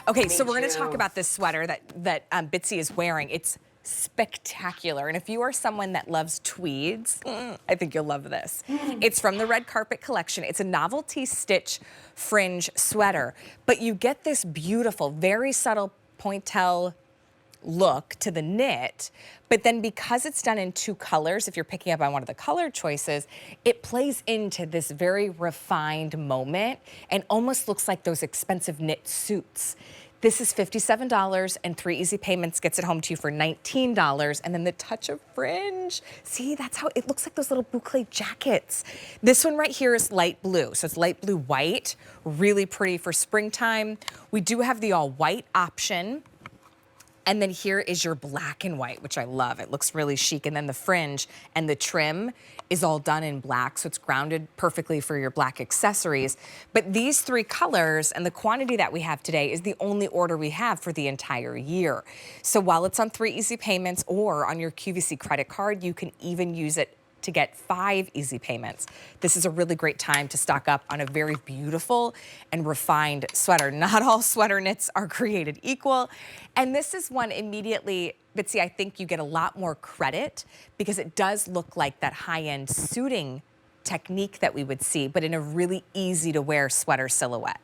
Okay, Me so we're going to talk too. about this sweater that Bitsy is wearing. It's spectacular, and if you are someone that loves tweeds, I think you'll love this. It's from the Red Carpet Collection. It's a novelty stitch fringe sweater, but you get this beautiful, very subtle pointelle look to the knit, but then because it's done in 2 colors, if you're picking up on one of the color choices, it plays into this very refined moment and almost looks like those expensive knit suits. This is $57 and 3 easy payments gets it home to you for $19, and then the touch of fringe. See, that's how it looks, like those little boucle jackets. This one right here is light blue, so it's light blue white, really pretty for springtime. We do have the all white option. And then here is your black and white, which I love. It looks really chic. And then the fringe and the trim is all done in black, so it's grounded perfectly for your black accessories. But these 3 colors and the quantity that we have today is the only order we have for the entire year. So while it's on 3 easy payments or on your QVC credit card, you can even use it to get 5 easy payments. This is a really great time to stock up on a very beautiful and refined sweater. Not all sweater knits are created equal. And this is one immediately, Bitsy, I think you get a lot more credit because it does look like that high-end suiting technique that we would see, but in a really easy to wear sweater silhouette.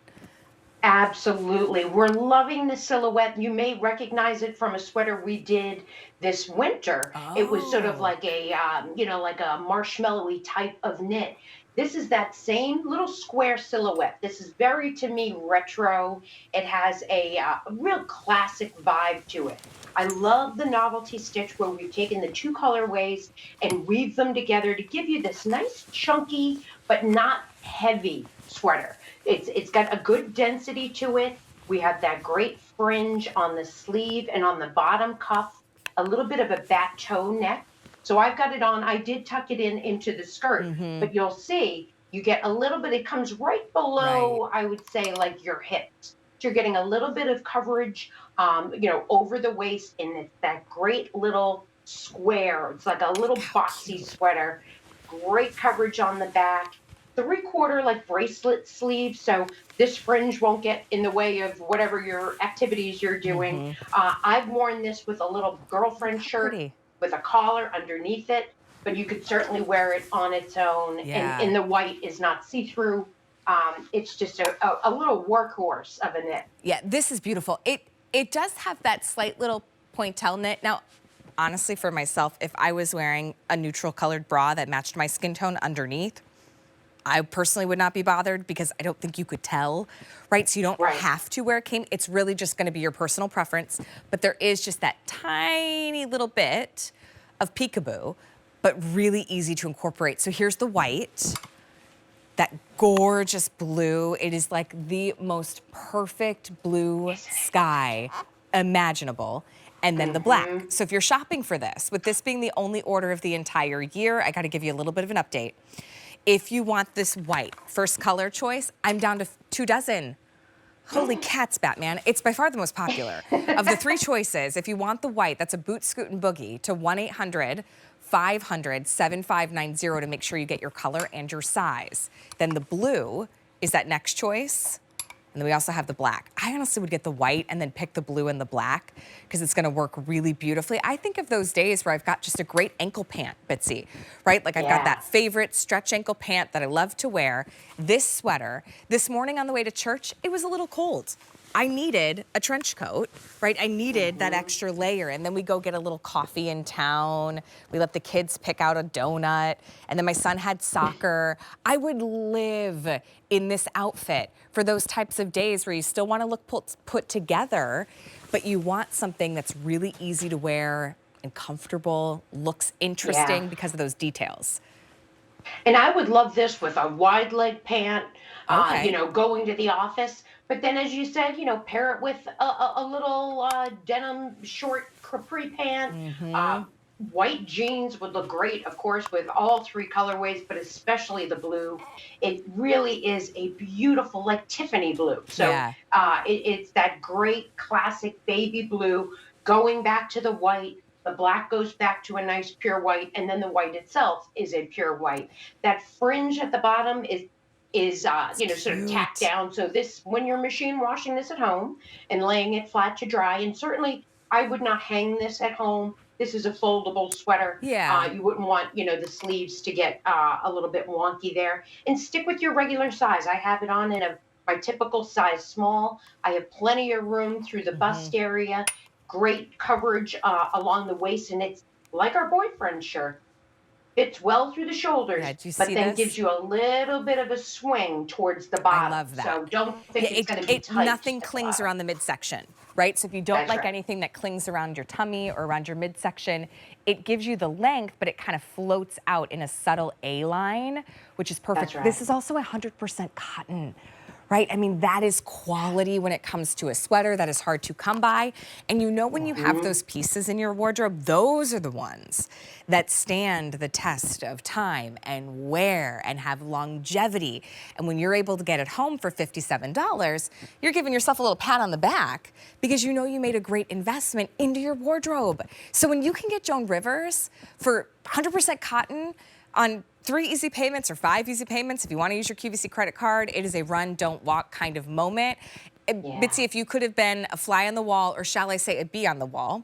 Absolutely. We're loving the silhouette. You may recognize it from a sweater we did this winter. It was sort of Oh, like a, like a marshmallowy type of knit. This is that same little square silhouette. This is very, to me, retro. It has a real classic vibe to it. I love the novelty stitch where we've taken the 2 colorways and weaved them together to give you this nice chunky, but not heavy sweater. It's got a good density to it. We have that great fringe on the sleeve and on the bottom cuff, a little bit of a bateau neck. So I've got it on. I did tuck it in into the skirt, but you'll see you get a little bit. It comes right right. below, I would say, like your hips. So you're getting a little bit of coverage, over the waist, and it's that great little square. It's like a Look little how boxy cute. sweater. Great coverage on the back. 3/4 like bracelet sleeve, so this fringe won't get in the way of whatever your activities you're doing. I've worn this with a little Look girlfriend how shirt pretty. with a collar underneath it, but you could certainly wear it on its own, Yeah. and the white is not see-through. It's just a little workhorse of a knit. Yeah, this is beautiful. It does have that slight little pointelle knit. Now, honestly, for myself, if I was wearing a neutral colored bra that matched my skin tone underneath, I personally would not be bothered because I don't think you could tell, right? So you don't Right. have to wear a came. It's really just gonna be your personal preference, but there is just that tiny little bit of peekaboo, but really easy to incorporate. So here's the white, that gorgeous blue. It is like the most perfect blue sky imaginable. And then the black. Hmm. So if you're shopping for this, with this being the only order of the entire year, I gotta give you a little bit of an update. If you want this white, first color choice, I'm down to 2 dozen. Holy cats, Batman. It's by far the most popular. Of the 3 choices, if you want the white, that's a boot, scoot, and boogie, to 1-800-500-7590 to make sure you get your color and your size. Then the blue is that next choice. And then we also have the black. I honestly would get the white and then pick the blue and the black because it's gonna work really beautifully. I think of those days where I've got just a great ankle pant, Bitsy, right? Like I've got Yeah. that favorite stretch ankle pant that I love to wear. This sweater, this morning on the way to church, it was a little cold. I needed a trench coat, right? I needed that Hmm. extra layer. And then we go get a little coffee in town. We let the kids pick out a donut. And then my son had soccer. I would live in this outfit for those types of days where you still want to look put together, but you want something that's really easy to wear and comfortable, looks Yeah. interesting because of those details. And I would love this with a wide leg pant, Okay. going to the office. But then, as you said, pair it with a little denim short capri pant. Mm-hmm. Uh, White jeans would look great, of course, with all 3 colorways, but especially the blue. It really is a beautiful, like Tiffany blue. So Yeah. it's that great classic baby blue going back to the white. The black goes back to a nice pure white, and then the white itself is a pure white. That fringe at the bottom is is, sort of tacked Cute. down. So this, when you're machine washing this at home and laying it flat to dry, and certainly I would not hang this at home. This is a foldable sweater. Yeah. You wouldn't want, the sleeves to get a little bit wonky there. And stick with your regular size. I have it on in my typical size small. I have plenty of room through the Hmm. bust area, great coverage along the waist, and it's like our boyfriend shirt. Fits well through the Yeah, shoulders, do you but see then gives this? you a little bit of a swing towards the I bottom. love that. So don't Yeah, think it's going to be tight nothing at the clings bottom. around the midsection, right? So if you don't That's like right. anything that clings around your tummy or around your midsection, it gives you the length, but it kind of floats out in a subtle A line, which is That's perfect. right. This is also 100% cotton. Right? I mean, that is quality when it comes to a sweater that is hard to come by. And when you have Mhm. those pieces in your wardrobe, those are the ones that stand the test of time and wear and have longevity. And when you're able to get it home for $57, you're giving yourself a little pat on the back because you made a great investment into your wardrobe. So when you can get Joan Rivers for 100% cotton on 3 easy payments or 5 easy payments, if you want to use your QVC credit card, it is a run, don't walk kind of moment. Yeah. Bitsy, if you could have been a fly on the wall, or shall I say a bee on the wall,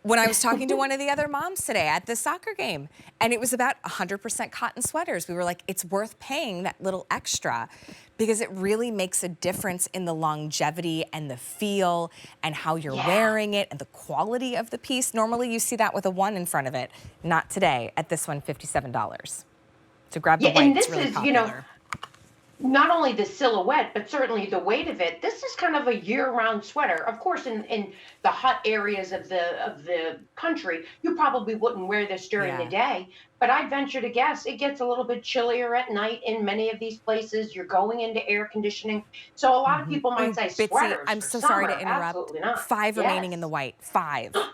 when I was talking to one of the other moms today at the soccer game, and it was about 100% cotton sweaters, we were like, it's worth paying that little extra because it really makes a difference in the longevity and the feel and how you're Yeah. wearing it and the quality of the piece. Normally you see that with a 1 in front of it. Not today. At this one, $57. So grab the Yeah. white, And it's this really is, popular. not only the silhouette, but certainly the weight of it. This is kind of a year-round sweater. Of course, in the hot areas of the country, you probably wouldn't wear this during the Yeah. day. But I'd venture to guess it gets a little bit chillier at night in many of these places. You're going into air conditioning. So a lot of people might Oh, say Bitsy, sweaters I'm for so sorry to summer. interrupt. Absolutely not. 5 remaining in the Yes. white. 5. Get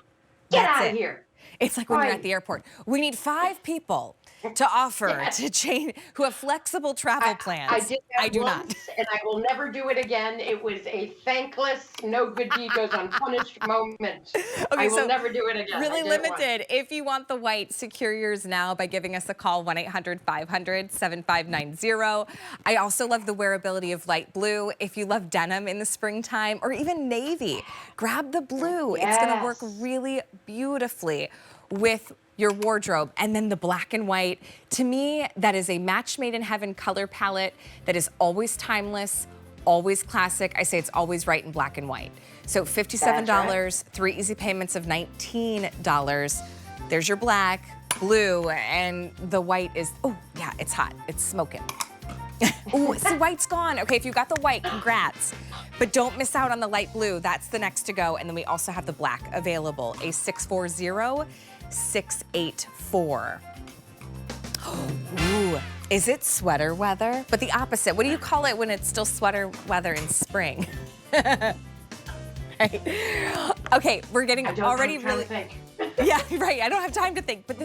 That's out of it. here. It's like when you're at Right. the airport. We need 5 people to offer Yes. to change who have flexible travel I plans. did I that do not. once and I will never do it again. It was a thankless, no good deed goes unpunished moment. I Okay, will so never do it again. I really did it once. limited. If you want the white, secure yours now by giving us a call, 1-800-500-7590. I also love the wearability of light blue. If you love denim in the springtime or even navy, grab the blue. It's gonna work Yes. really beautifully with your wardrobe. And then the black and white, to me, that is a match made in heaven color palette that is always timeless, always classic. I say it's always right in black and white. So $57, 3 easy payments of $19. There's your black, blue, and the white is, oh yeah, it's hot, it's smoking. Oh, see, white's gone. Okay, if you got the white, congrats. But don't miss out on the light blue. That's the next to go. And then we also have the black available, a 640-684. Ooh, is it sweater weather? But the opposite. What do you call it when it's still sweater weather in spring? Right? Okay, we're getting I don't, already I'm trying really, to think. yeah, right. I don't have time to think, but this